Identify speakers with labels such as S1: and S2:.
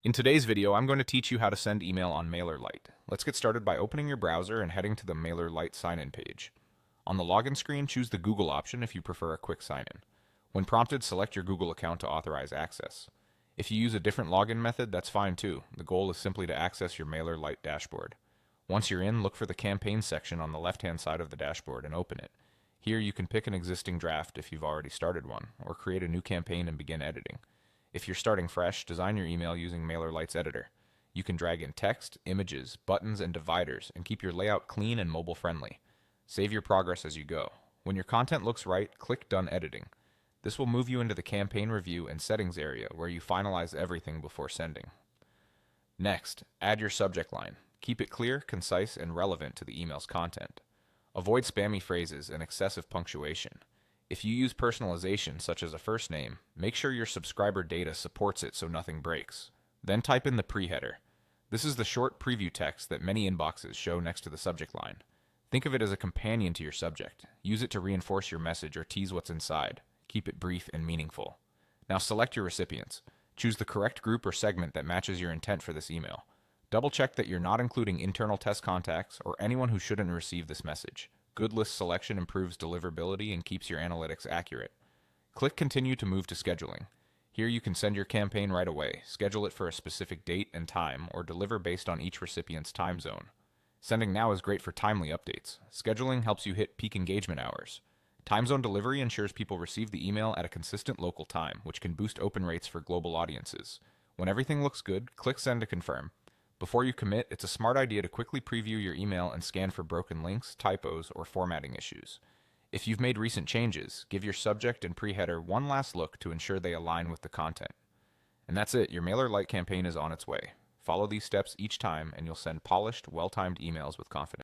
S1: In today's video, I'm going to teach you how to send email on Mailerlite. Let's get started by opening your browser and heading to the Mailerlite sign-in page. On the login screen, choose the Google option if you prefer a quick sign-in. When prompted, select your Google account to authorize access. If you use a different login method, that's fine too. The goal is simply to access your Mailerlite dashboard. Once you're in, look for the campaign section on the left-hand side of the dashboard and open it. Here you can pick an existing draft if you've already started one, or create a new campaign and begin editing. If you're starting fresh, design your email using Mailerlite's editor. You can drag in text, images, buttons, and dividers, and keep your layout clean and mobile-friendly. Save your progress as you go. When your content looks right, click Done Editing. This will move you into the campaign review and settings area where you finalize everything before sending. Next, add your subject line. Keep it clear, concise, and relevant to the email's content. Avoid spammy phrases and excessive punctuation. If you use personalization, such as a first name, make sure your subscriber data supports it so nothing breaks. Then type in the pre-header. This is the short preview text that many inboxes show next to the subject line. Think of it as a companion to your subject. Use it to reinforce your message or tease what's inside. Keep it brief and meaningful. Now select your recipients. Choose the correct group or segment that matches your intent for this email. Double check that you're not including internal test contacts or anyone who shouldn't receive this message. Good list selection improves deliverability and keeps your analytics accurate. Click Continue to move to scheduling. Here you can send your campaign right away, schedule it for a specific date and time, or deliver based on each recipient's time zone. Sending now is great for timely updates. Scheduling helps you hit peak engagement hours. Time zone delivery ensures people receive the email at a consistent local time, which can boost open rates for global audiences. When everything looks good, click Send to confirm. Before you commit, it's a smart idea to quickly preview your email and scan for broken links, typos, or formatting issues. If you've made recent changes, give your subject and pre-header one last look to ensure they align with the content. And that's it, your Mailerlite campaign is on its way. Follow these steps each time and you'll send polished, well-timed emails with confidence.